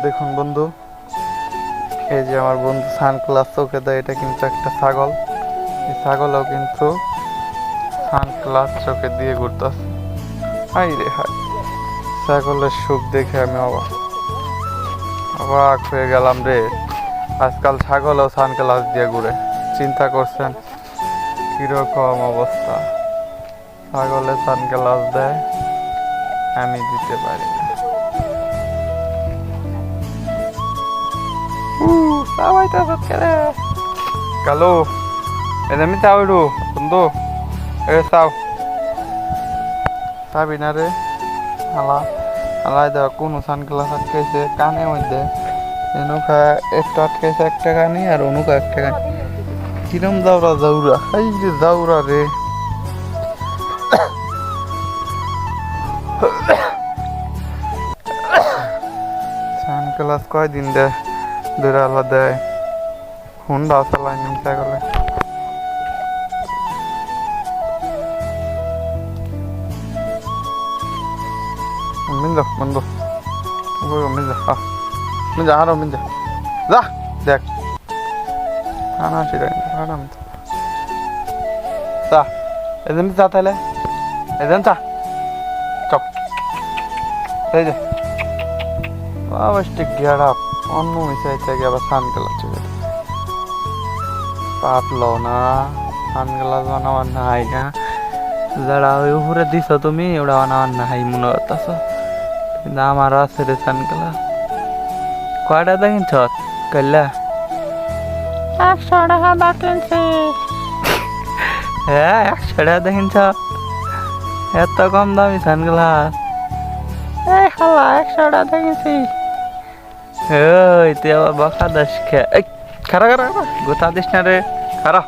দেখুন বন্ধু, এই যে আমার বন্ধু সানগ্লাস চোখে দেয়, এটা কিন্তু একটা ছাগল। এই ছাগলও কিন্তু সানগ্লাস চোখে দিয়ে ঘুরতেছে। হাই রে হাই, ছাগলের সুখ দেখে আমি অবাক হয়ে গেলাম রে। আজকাল ছাগলও সানগ্লাস দিয়ে ঘুরে, চিন্তা করছেন কিরকম অবস্থা। ছাগলে সানগ্লাস দেয়, আমি দিতে পারি না। কালো এমনি চাও একটু বন্ধু, এ চাও চাবি না রে। আলা আলাই দেওয়া কোনো সানগ্লাস আটকাইছে কানের মধ্যে, এনুকা একটা আটকাইছে একটা কানি আর অনুকা একটা কানি। কিরম যাওরা যাওরা, এই যে যাওরা রে। সানগ্লাস কয়দিন দেয় ধরে আলা দেয়, হুন্ডা চালায় নি ছাগলে। মিঞ্জা বন্ধু, মিঞ্জা মিঞ্জা আরো মিঞ্জা যা দেখ খানা সেটা আরাম চা এদিন চা তাহলে এদিন চা চপ এই যে অবশ্যই গেড়া অন্য মিশাই থেকে আবার সানগ্লাস চলে পাপ লো না, সানগ্লাস বানাবার নাই না। যারা ওই উপরে দিছ তুমি ওটা বানাবার নাই মনে করতেছ, কিন্তু আমার আছে রে সানগ্লাস। কয়টা দেখিন ছত কইলা 100 টাকা দা কিনছি। হ্যাঁ 100 টাকা দেখিন ছ, এত কম দামি সানগ্লাস। এই হালা 100 টাকা দেখিনছি। ওই তুই আবার বকা দাস খে, এই খারা খারা গোতা দিস না রে, খারা